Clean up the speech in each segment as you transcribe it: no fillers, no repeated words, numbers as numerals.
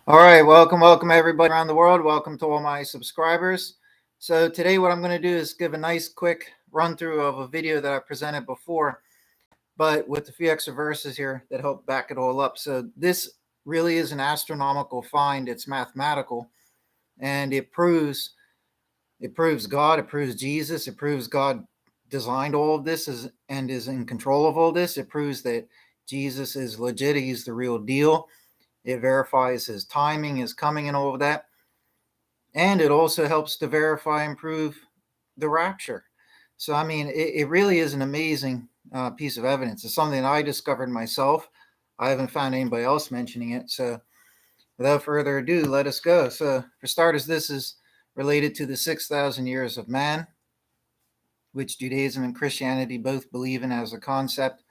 All right, welcome everybody around the world. Welcome to all my subscribers. So today what I'm going to do is give a nice quick run through of a video that I presented before, but with a few extra verses here that help back it all up. So this really is an astronomical find. It's mathematical, and it proves God, it proves Jesus, it proves God designed all of this and is in control of all this. It proves that Jesus is legit, he's the real deal. It verifies his timing, his coming, and all of that. And it also helps to verify and prove the rapture. So, I mean, it really is an amazing piece of evidence. It's something I discovered myself. I haven't found anybody else mentioning it. So, without further ado, let us go. So, for starters, this is related to the 6,000 years of man, which Judaism and Christianity both believe in as a concept,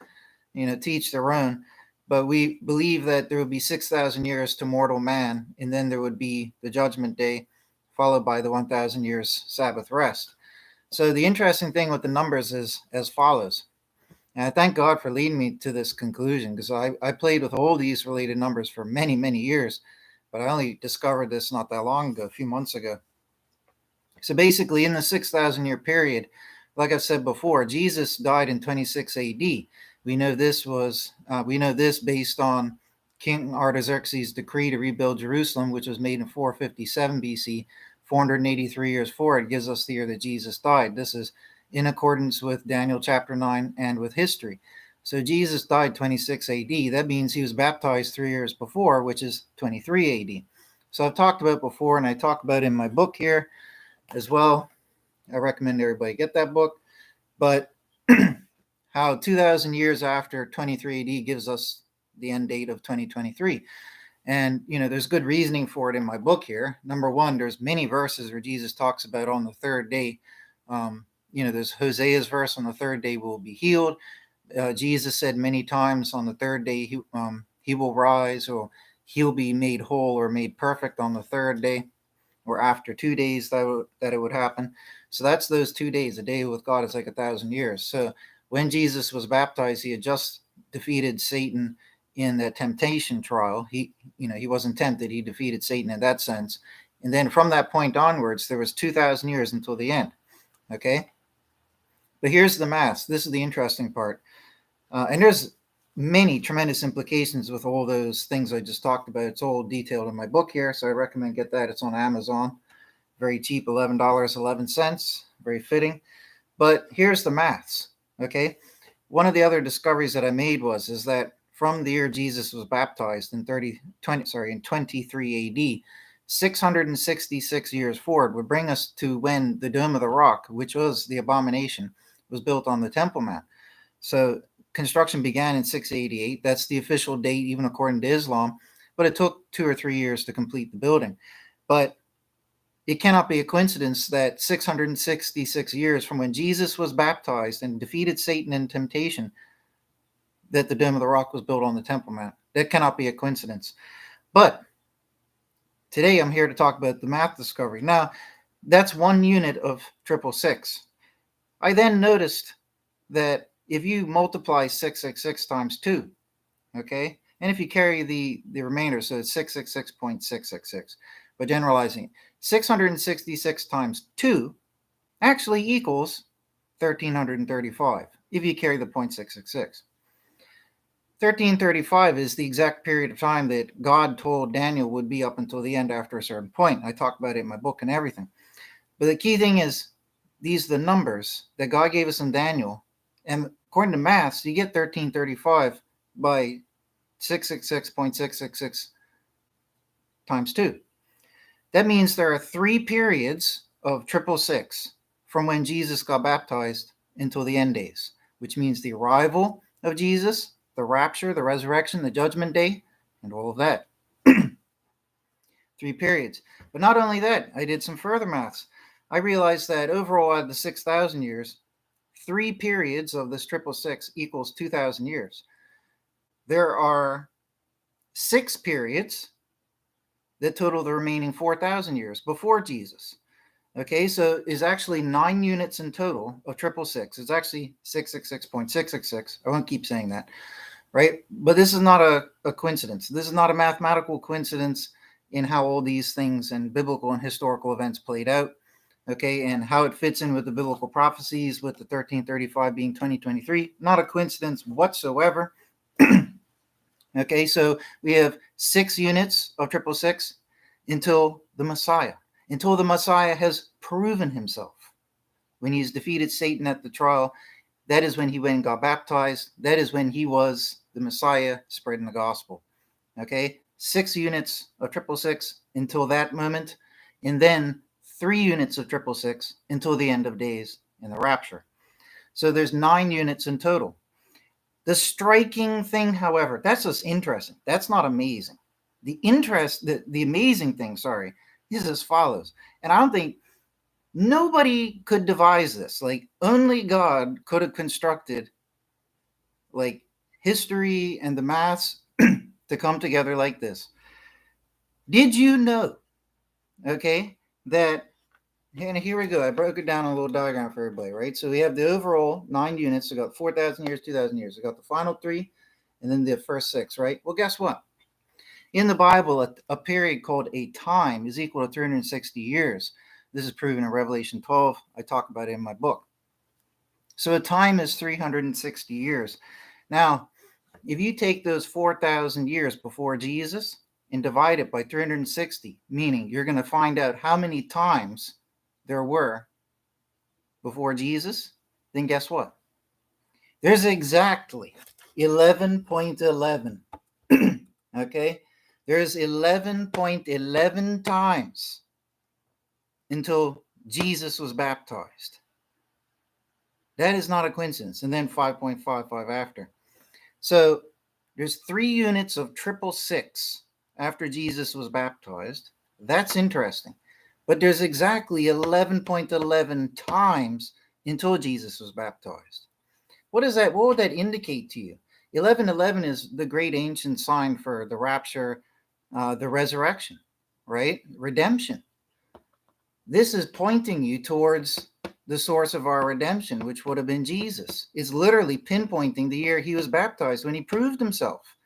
teach their own. But we believe that there would be 6,000 years to mortal man, and then there would be the judgment day, followed by the 1,000 years Sabbath rest. So the interesting thing with the numbers is as follows. And I thank God for leading me to this conclusion because I played with all these related numbers for many, many years, but I only discovered this not that long ago, a few months ago. So basically, in the 6,000 year period, like I've said before, Jesus died in 26 AD. We know this based on King Artaxerxes' decree to rebuild Jerusalem, which was made in 457 BC. 483 years forward gives us the year that Jesus died. This is in accordance with Daniel chapter 9 and with history. So Jesus died 26 AD. That means he was baptized 3 years before, which is 23 AD. So I've talked about before, and I talk about in my book here as well. I recommend everybody get that book. But how 2,000 years after 23 AD gives us the end date of 2023. And, there's good reasoning for it in my book here. Number one, there's many verses where Jesus talks about on the third day. There's Hosea's verse, on the third day will be healed. Jesus said many times on the third day he will rise, or he'll be made whole or made perfect on the third day, or after 2 days that it would happen. So that's those 2 days. A day with God is like 1,000 years. So when Jesus was baptized, he had just defeated Satan in the temptation trial. He wasn't tempted. He defeated Satan in that sense. And then from that point onwards, there was 2,000 years until the end. Okay. But here's the math. This is the interesting part. And there's many tremendous implications with all those things I just talked about. It's all detailed in my book here, so I recommend get that. It's on Amazon. Very cheap, $11.11. Very fitting. But here's the maths. Okay. One of the other discoveries that I made is that from the year Jesus was baptized in 23 AD, 666 years forward would bring us to when the Dome of the Rock, which was the abomination, was built on the Temple Mount. So construction began in 688. That's the official date, even according to Islam, but it took 2 or 3 years to complete the building. But it cannot be a coincidence that 666 years from when Jesus was baptized and defeated Satan in temptation, that the Dome of the Rock was built on the Temple Mount. That cannot be a coincidence. But today I'm here to talk about the math discovery. Now, that's one unit of 666. I then noticed that if you multiply 666 times 2, okay, and if you carry the remainder, so it's 666.666, but generalizing, 666 times 2 actually equals 1,335 if you carry the 0.666. 1335 is the exact period of time that God told Daniel would be up until the end after a certain point. I talk about it in my book and everything. But the key thing is, these are the numbers that God gave us in Daniel. And according to maths, you get 1335 by 666.666 times 2. That means there are 3 periods of 666 from when Jesus got baptized until the end days, which means the arrival of Jesus, the rapture, the resurrection, the judgment day, and all of that. 3 periods. But not only that, I did some further maths. I realized that overall, out of the 6,000 years, 3 periods of this 666 equals 2,000 years. There are 6 periods that total the remaining 4,000 years before Jesus. Okay, so it's actually 9 units in total of 666. It's actually 666.666. I won't keep saying that, right? But this is not a coincidence. This is not a mathematical coincidence. in how all these things and biblical and historical events played out, okay, and how it fits in with the biblical prophecies, with the 1335 being 2023. Not a coincidence whatsoever. Okay, so we have 6 units of 666 until the Messiah, until the Messiah has proven himself. When he's defeated Satan at the trial, that is when he went and got baptized. That is when he was the Messiah spreading the gospel. Okay, 6 units of 666 until that moment, and then 3 units of 666 until the end of days in the rapture. So there's 9 units in total. The striking thing, however, that's just interesting. That's not amazing. The amazing thing, is as follows. And I don't think nobody could devise this. Like, only God could have constructed, like, history and the maths to come together like this. Did you know, okay, that, and here we go. I broke it down on a little diagram for everybody, right? So we have the overall 9 units. We got 4,000 years, 2,000 years. We got the final 3, and then the first 6, right? Well, guess what? In the Bible, a period called a time is equal to 360 years. This is proven in Revelation 12. I talk about it in my book. So a time is 360 years. Now, if you take those 4,000 years before Jesus and divide it by 360, meaning you're going to find out how many times there were before Jesus, then guess what? There's exactly 11.11. Okay? There's 11.11 times until Jesus was baptized. That is not a coincidence. And then 5.55 after. So there's 3 units of 666 after Jesus was baptized. That's interesting. But there's exactly 11.11 times until Jesus was baptized. What is that? What would that indicate to you? 11:11 is the great ancient sign for the rapture, the resurrection, right? Redemption. This is pointing you towards the source of our redemption, which would have been Jesus. It's literally pinpointing the year he was baptized when he proved himself.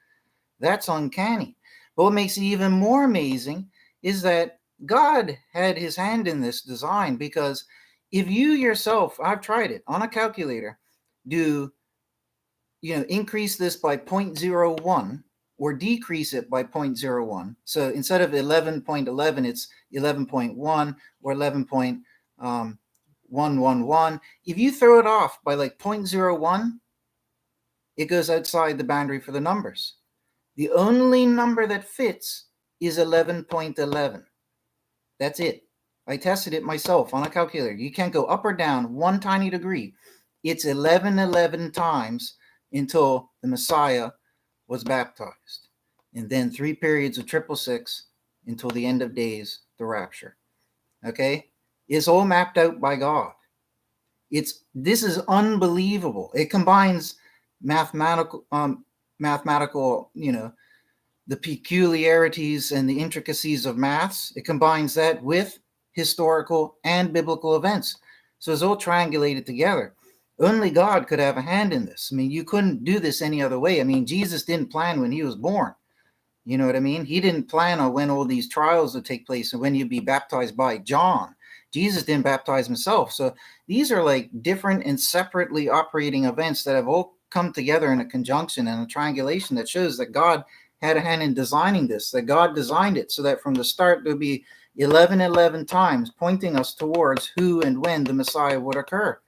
That's uncanny. But what makes it even more amazing is that God had his hand in this design, because if you yourself, I've tried it on a calculator, increase this by 0.01 or decrease it by 0.01. So instead of 11.11, it's 11.1 or 11.111. If you throw it off by like 0.01, it goes outside the boundary for the numbers. The only number that fits is 11.11. That's it. I tested it myself on a calculator. You can't go up or down 1 tiny degree. It's 11 times until the Messiah was baptized. And then 3 periods of 666 until the end of days, the rapture. Okay? It's all mapped out by God. This is unbelievable. It combines mathematical, the peculiarities and the intricacies of maths. It combines that with historical and biblical events. So it's all triangulated together. Only God could have a hand in this. I mean, you couldn't do this any other way. I mean, Jesus didn't plan when he was born. You know what I mean? He didn't plan on when all these trials would take place and when you'd be baptized by John. Jesus didn't baptize himself. So these are like different and separately operating events that have all come together in a conjunction and a triangulation that shows that God had a hand in designing this, that God designed it so that from the start there'll be 11 times pointing us towards who and when the Messiah would occur.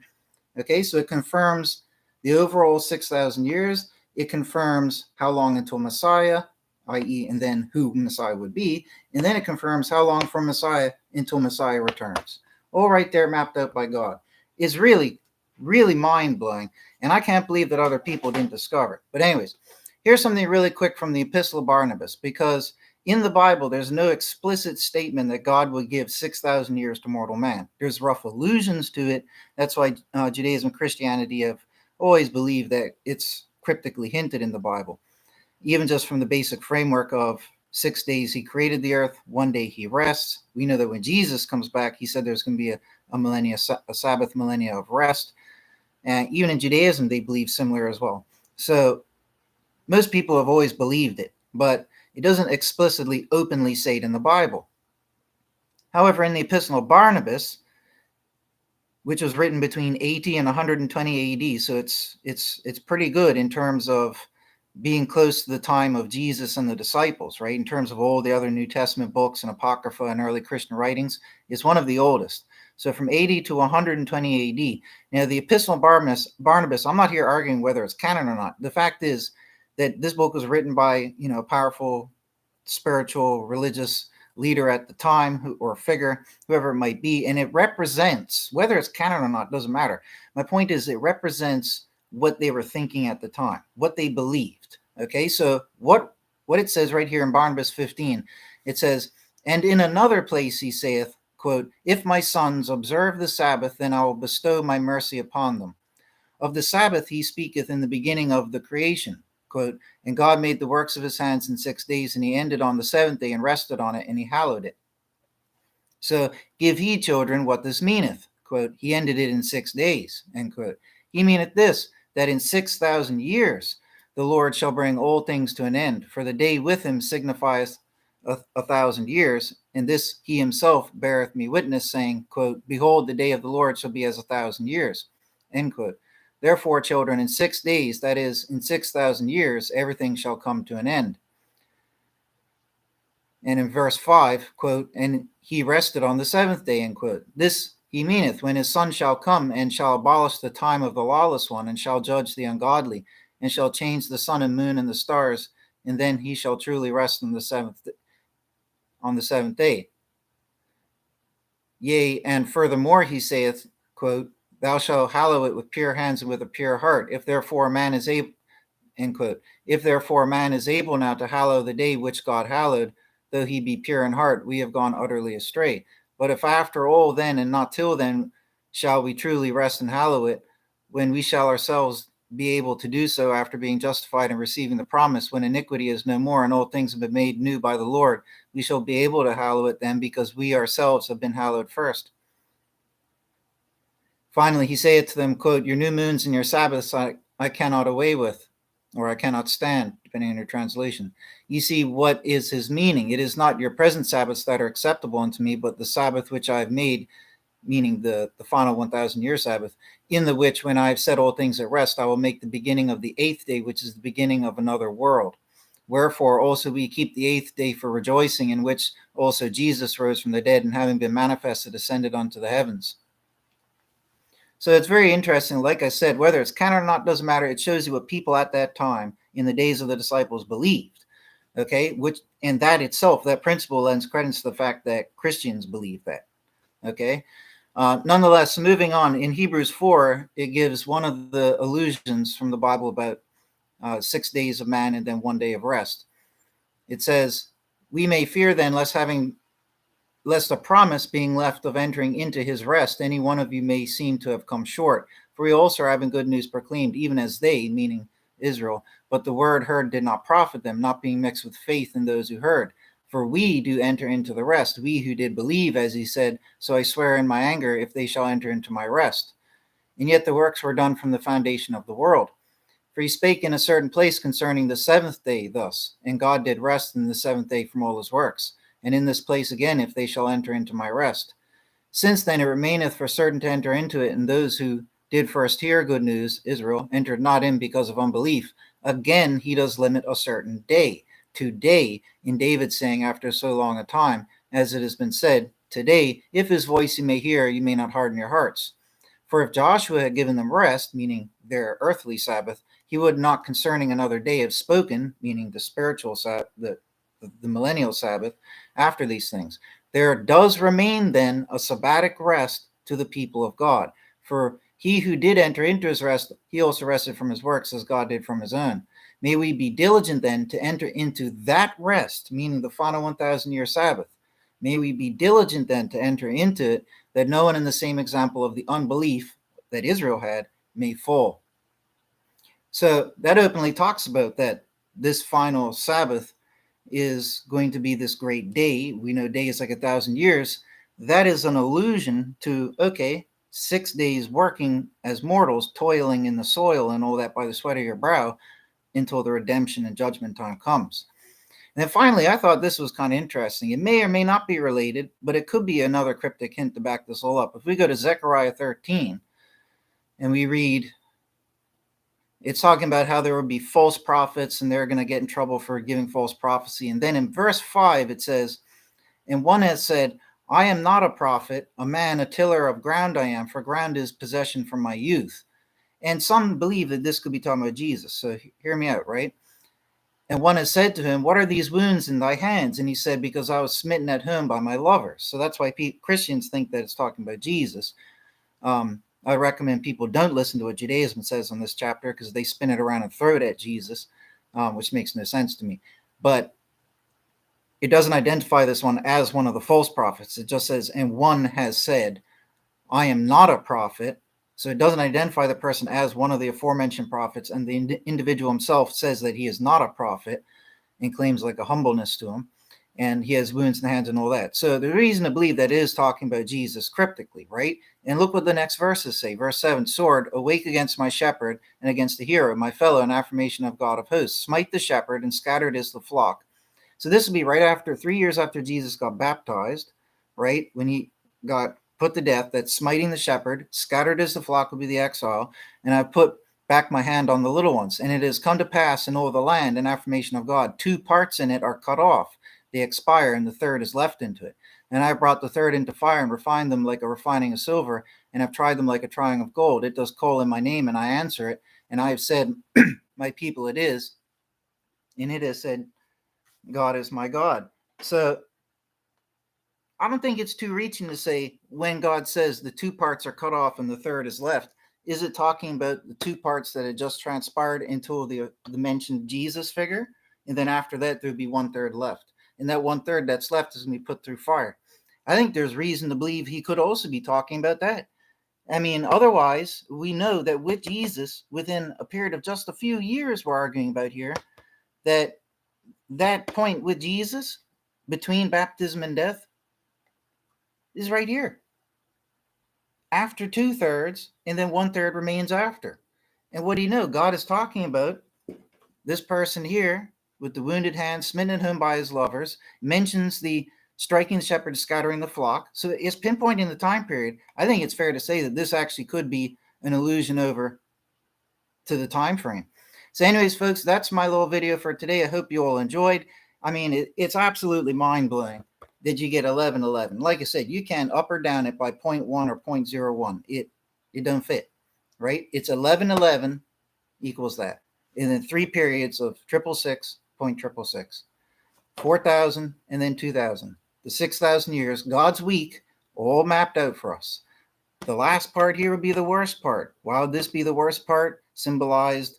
Okay, so it confirms the overall 6,000 years. It confirms how long until Messiah, i.e., and then who Messiah would be. And then it confirms how long from Messiah until Messiah returns. All right there, mapped out by God. It's really, really mind-blowing. And I can't believe that other people didn't discover it. But anyways, here's something really quick from the Epistle of Barnabas, because in the Bible, there's no explicit statement that God would give 6,000 years to mortal man. There's rough allusions to it. That's why Judaism and Christianity have always believed that it's cryptically hinted in the Bible. Even just from the basic framework of 6 days he created the earth, 1 day he rests. We know that when Jesus comes back, he said there's going to be a Sabbath millennia of rest. And even in Judaism, they believe similar as well. So most people have always believed it. But It doesn't explicitly, openly say it in the Bible. However, in the Epistle of Barnabas, which was written between 80 and 120 AD, so it's pretty good in terms of being close to the time of Jesus and the disciples, right? In terms of all the other New Testament books and Apocrypha and early Christian writings, it's one of the oldest. So from 80 to 120 AD. Now, the Epistle of Barnabas, I'm not here arguing whether it's canon or not. The fact is that this book was written by, a powerful spiritual, religious leader at the time, or figure, whoever it might be, and it represents, whether it's canon or not, doesn't matter. My point is, it represents what they were thinking at the time, what they believed. Okay, so what it says right here in Barnabas 15, it says, "And in another place he saith, quote, If my sons observe the Sabbath, then I will bestow my mercy upon them. Of the Sabbath he speaketh in the beginning of the creation, quote, And God made the works of his hands in 6 days, and he ended on the seventh day and rested on it, and he hallowed it. So give heed, children, what this meaneth, quote, He ended it in 6 days, end quote. He meaneth this, that in 6,000 years the Lord shall bring all things to an end, for the day with him signifieth a 1,000 years, and this he himself beareth me witness, saying, quote, Behold, the day of the Lord shall be as 1,000 years, end quote. Therefore, children, in 6 days, that is, in 6,000 years, everything shall come to an end. And in verse 5, quote, And he rested on the seventh day, end quote. This he meaneth, when his son shall come, and shall abolish the time of the lawless one, and shall judge the ungodly, and shall change the sun and moon and the stars, and then he shall truly rest on the seventh day. Yea, and furthermore he saith, quote, Thou shalt hallow it with pure hands and with a pure heart. If therefore a man is able, end quote. If therefore a man is able now to hallow the day which God hallowed, though he be pure in heart, we have gone utterly astray. But if after all then, and not till then, shall we truly rest and hallow it, when we shall ourselves be able to do so after being justified and receiving the promise, when iniquity is no more and all things have been made new by the Lord, we shall be able to hallow it then, because we ourselves have been hallowed first. Finally, he saith to them, quote, Your new moons and your Sabbaths I cannot away with, or I cannot stand, depending on your translation. You see what is his meaning. It is not your present Sabbaths that are acceptable unto me, but the Sabbath which I have made, meaning the final 1,000-year Sabbath, in the which, when I have set all things at rest, I will make the beginning of the 8th day, which is the beginning of another world. Wherefore also we keep the 8th day for rejoicing, in which also Jesus rose from the dead, and having been manifested, ascended unto the heavens. So it's very interesting. Like I said, whether it's canon or not doesn't matter. It shows you what people at that time in the days of the disciples believed. Okay, and that itself, that principle lends credence to the fact that Christians believe that. Okay, nonetheless, moving on, in Hebrews 4, it gives one of the allusions from the Bible about 6 days of man and then 1 day of rest. It says, We may fear then, lest a promise being left of entering into his rest, any one of you may seem to have come short. For we also are having good news proclaimed, even as they, meaning Israel, but the word heard did not profit them, not being mixed with faith in those who heard. For we do enter into the rest, we who did believe, as he said, So I swear in my anger, if they shall enter into my rest. And yet the works were done from the foundation of the world. For he spake in a certain place concerning the seventh day thus, And God did rest in the seventh day from all his works. And in this place again, if they shall enter into my rest. Since then it remaineth for certain to enter into it, and those who did first hear good news, Israel, entered not in because of unbelief. Again he does limit a certain day. Today, in David saying after so long a time, as it has been said, Today, if his voice you may hear, you may not harden your hearts. For if Joshua had given them rest, meaning their earthly Sabbath, he would not concerning another day have spoken, meaning the spiritual Sabbath, the millennial Sabbath, after these things. There does remain then a sabbatic rest to the people of God. For he who did enter into his rest, he also rested from his works as God did from his own. May we be diligent then to enter into that rest, meaning the final 1,000-year Sabbath. May we be diligent then to enter into it, that no one in the same example of the unbelief that Israel had may fall. So that openly talks about that this final Sabbath is going to be this great day. We know day is like 1,000 years. That is an allusion to, okay, 6 days working as mortals, toiling in the soil and all that by the sweat of your brow until the redemption and judgment time comes. And then finally, I thought this was kind of interesting. It may or may not be related, but it could be another cryptic hint to back this all up. If we go to Zechariah 13 and we read, it's talking about how there will be false prophets and they're going to get in trouble for giving false prophecy. And then in verse 5, it says, and one has said, I am not a prophet, a man, a tiller of ground I am, for ground is possession from my youth. And some believe that this could be talking about Jesus. So hear me out, right? And one has said to him, what are these wounds in thy hands? And he said, because I was smitten at home by my lovers. So that's why Christians think that it's talking about Jesus. I recommend people don't listen to what Judaism says on this chapter because they spin it around and throw it at Jesus, which makes no sense to me. But it doesn't identify this one as one of the false prophets. It just says, and one has said, I am not a prophet. So it doesn't identify the person as one of the aforementioned prophets, and the individual himself says that he is not a prophet and claims like a humbleness to him, and he has wounds in the hands and all that. So the reason to believe that is talking about Jesus cryptically, right? And look what the next verses say. Verse 7, sword, awake against my shepherd and against the hero, my fellow, in affirmation of God of hosts. Smite the shepherd and scattered is the flock. So this would be right after 3 years after Jesus got baptized, right? When he got put to death, that's smiting the shepherd, scattered as the flock will be the exile, and I put back my hand on the little ones. And it has come to pass in all the land, in affirmation of God, 2 parts in it are cut off, they expire, and the third is left into it. And I brought the third into fire and refined them like a refining of silver, and have tried them like a trying of gold. It does call in my name, and I answer it. And I have said, my people it is, and it has said, God is my God. So I don't think it's too reaching to say when God says the 2 parts are cut off and the third is left, is it talking about the 2 parts that had just transpired until the mentioned Jesus figure? And then after that, there'd be 1/3 left. And that 1/3 that's left is going to be put through fire. I think there's reason to believe he could also be talking about that. I mean, otherwise, we know that with Jesus, within a period of just a few years, we're arguing about here, that point with Jesus between baptism and death is right here. After 2/3, and then 1/3 remains after. And what do you know? God is talking about this person here with the wounded hand, smitten at home by his lovers, mentions the striking the shepherd, scattering the flock. So it's pinpointing the time period. I think it's fair to say that this actually could be an allusion over to the time frame. So anyways, folks, that's my little video for today. I hope you all enjoyed. I mean, it's absolutely mind-blowing that you get 11:11. Like I said, you can up or down it by 0.1 or 0.01. It don't fit, right? It's 11:11 equals that. And then 3 periods of 666, 0.666, 4,000, and then 2,000. The 6,000 years, God's week, all mapped out for us. The last part here would be the worst part. Why would this be the worst part? Symbolized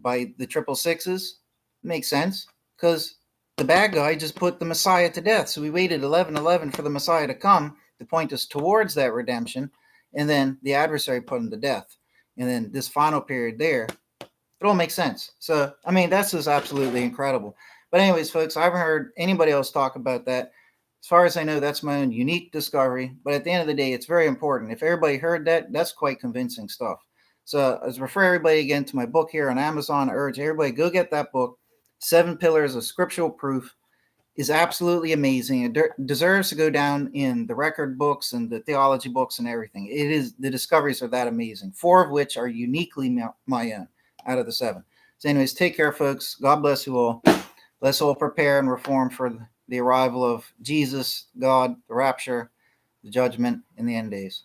by the 666s? Makes sense, because the bad guy just put the Messiah to death. So we waited 11:11 for the Messiah to come to point us towards that redemption, and then the adversary put him to death. And then this final period there, it all makes sense. So, I mean, that's just absolutely incredible. But anyways, folks, I haven't heard anybody else talk about that. As far as I know, that's my own unique discovery. But at the end of the day, it's very important. If everybody heard that, that's quite convincing stuff. So I refer everybody again to my book here on Amazon. I urge everybody, go get that book. 7 Pillars of Scriptural Proof is absolutely amazing. It deserves to go down in the record books and the theology books and everything. It is, the discoveries are that amazing, 4 of which are uniquely my own out of the 7. So anyways, take care, folks. God bless you all. Let's all prepare and reform for the arrival of Jesus, God, the rapture, the judgment, in the end days.